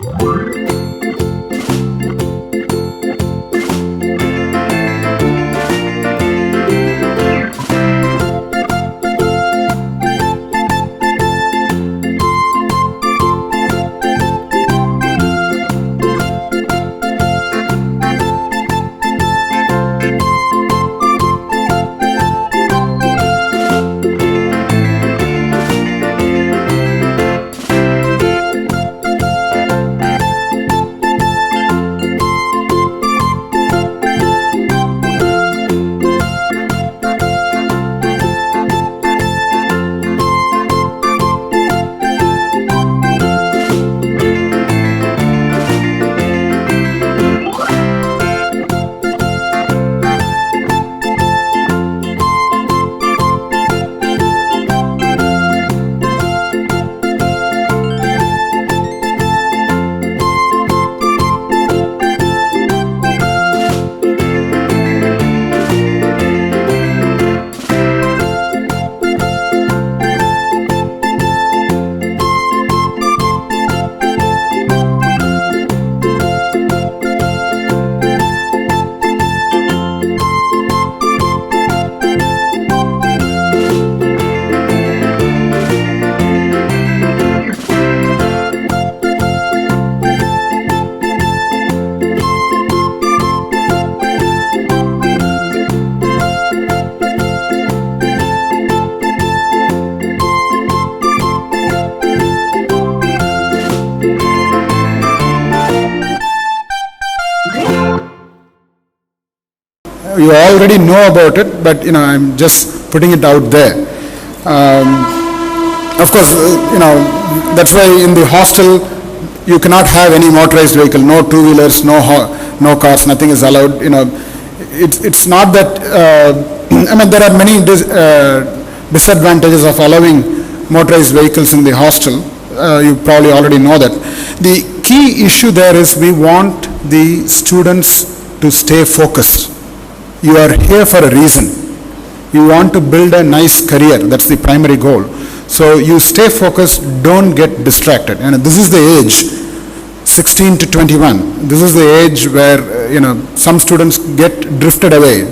You already know about it, but I'm just putting it out there. Of course, that's why in the hostel you cannot have any motorized vehicle, no two-wheelers, no cars, nothing is allowed. It's not that. There are many disadvantages of allowing motorized vehicles in the hostel. You probably already know that. The key issue there is we want the students to stay focused. You are here for a reason. You want to build a nice career. That's the primary goal. So you stay focused, don't get distracted. And this is the age, 16 to 21. This is the age where, some students get drifted away,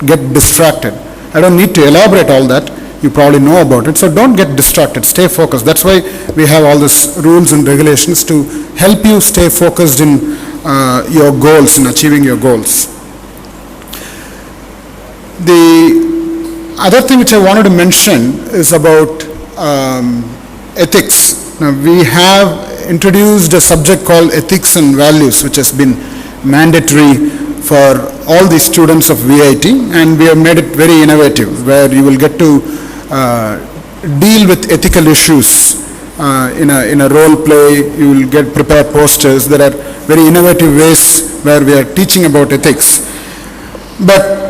get distracted. I don't need to elaborate all that. You probably know about it. So don't get distracted, stay focused. That's why we have all these rules and regulations to help you stay focused in your goals, in achieving your goals. The other thing which I wanted to mention is about ethics. Now, we have introduced a subject called ethics and values, which has been mandatory for all the students of VIT, and we have made it very innovative, where you will get to deal with ethical issues in a role play. You will get prepared posters. There are very innovative ways where we are teaching about ethics. But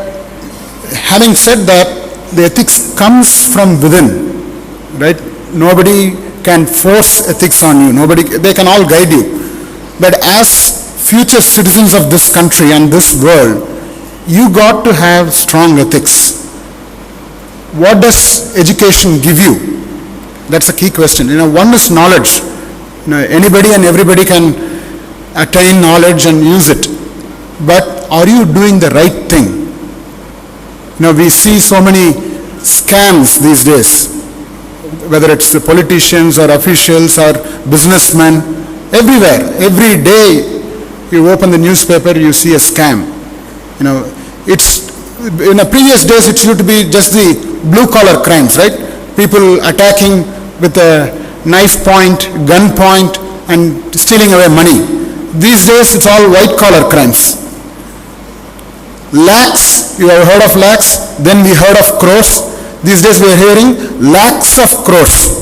having said that, the ethics comes from within, right? Nobody can force ethics on you. They can all guide you. But as future citizens of this country and this world, you got to have strong ethics. What does education give you? That's a key question. One is knowledge. Anybody and everybody can attain knowledge and use it. But are you doing the right thing? We see so many scams these days, whether it's the politicians or officials or businessmen, everywhere. Every day you open the newspaper, you see a scam. It's in the previous days it used to be just the blue-collar crimes, right? People attacking with a knife point, gun point, and stealing away money. These days it's all white-collar crimes. Lakhs, you have heard of lakhs, then we heard of crores. These days we are hearing lakhs of crores.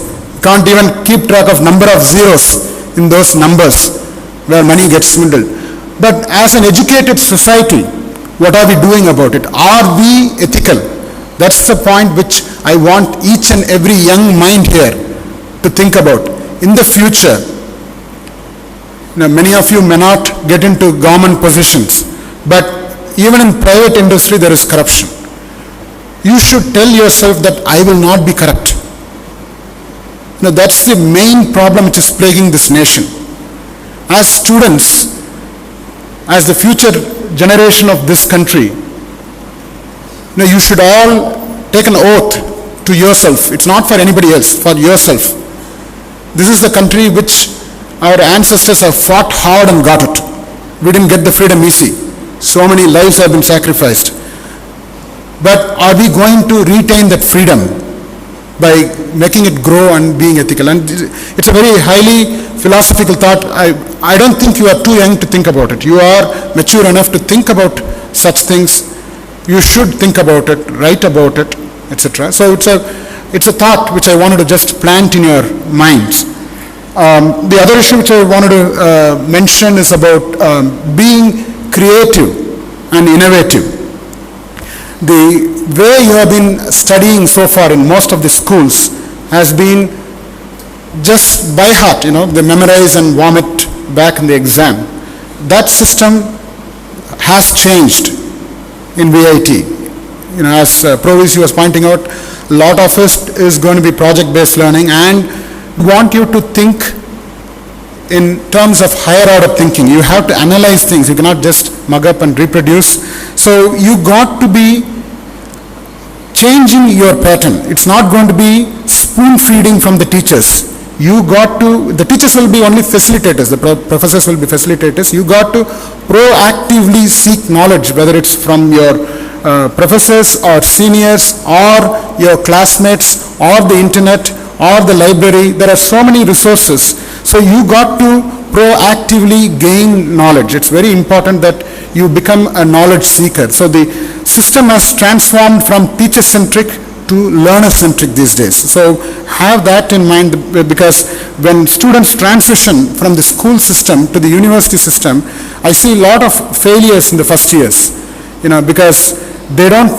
Can't even keep track of number of zeros in those numbers where money gets swindled. But as an educated society, what are we doing about it? Are we ethical? That's the point which I want each and every young mind here to think about. In the future, many of you may not get into government positions, but even in private industry there is corruption. You should tell yourself that I will not be corrupt. That's the main problem which is plaguing this nation. as students, as the future generation of this country, you should all take an oath to yourself. It's not for anybody else, for yourself. This is the country which our ancestors have fought hard and got it. We didn't get the freedom easy. So many lives have been sacrificed. But are we going to retain that freedom by making it grow and being ethical? And it's a very highly philosophical thought. I don't think you are too young to think about it. You are mature enough to think about such things. You should think about it, write about it, etc. So it's a thought which I wanted to just plant in your minds. The other issue which I wanted to mention is about being creative and innovative. The way you have been studying so far in most of the schools has been just by heart, they memorize and vomit back in the exam. That system has changed in VIT. As Provis was pointing out, a lot of it is going to be project-based learning, and want you to think in terms of higher order thinking. You have to analyze things. You cannot just mug up and reproduce. So you got to be changing your pattern. It's not going to be spoon feeding from the teachers. The teachers will be only facilitators, the professors will be facilitators. You got to proactively seek knowledge, whether it's from your professors or seniors or your classmates or the internet or the library. There are so many resources. So you got to proactively gain knowledge. It's very important that you become a knowledge seeker. So the system has transformed from teacher-centric to learner-centric these days. So have that in mind, because when students transition from the school system to the university system, I see a lot of failures in the first years, because they don't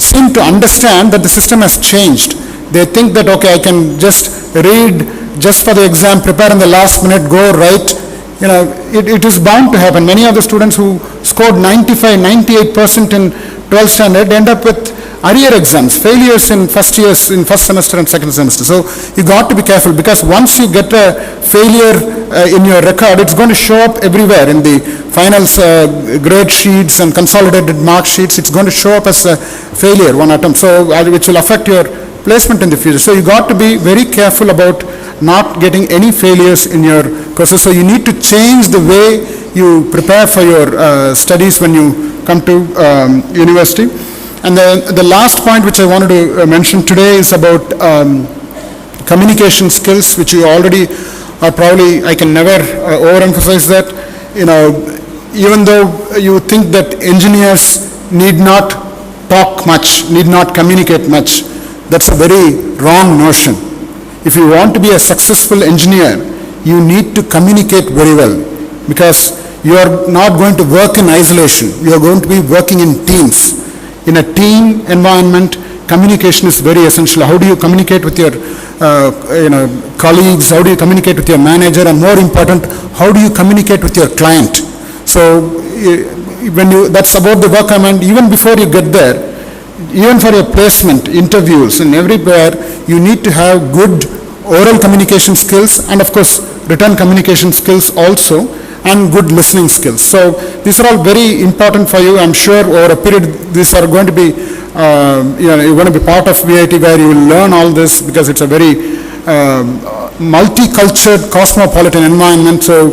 seem to understand that the system has changed. They think that, okay, I can just read just for the exam, prepare in the last minute, go write. It is bound to happen. Many of the students who scored 95, 98% in 12th standard end up with arrear exams, failures in first years, in first semester and second semester. So you got to be careful, because once you get a failure in your record, it's going to show up everywhere in the finals grade sheets and consolidated mark sheets. It's going to show up as a failure, one attempt, so which will affect your placement in the future. So you got to be very careful about not getting any failures in your courses. So you need to change the way you prepare for your studies when you come to university. And the last point which I wanted to mention today is about communication skills, which you already are probably, I can never overemphasize that. Even though you think that engineers need not talk much, need not communicate much, that's a very wrong notion. If you want to be a successful engineer, you need to communicate very well, because you are not going to work in isolation. You are going to be working in teams. In a team environment, communication is very essential. How do you communicate with your colleagues? How do you communicate with your manager? And more important, how do you communicate with your client? So that's about the work environment. Even before you get there, even for your placement, interviews and everywhere, you need to have good oral communication skills, and of course written communication skills also, and good listening skills. So these are all very important for you. I'm sure over a period these are going to be, you're going to be part of VIT where you will learn all this, because it's a very multicultural, cosmopolitan environment. So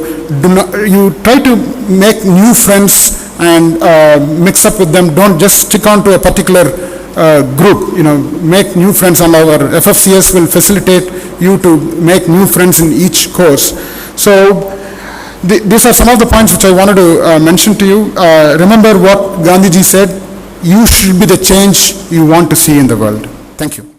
you try to make new friends and mix up with them. Don't just stick on to a particular group. Make new friends, and our FFCS will facilitate you to make new friends in each course. So these are some of the points which I wanted to mention to you. Remember what Gandhiji said: you should be the change you want to see in the world. Thank you.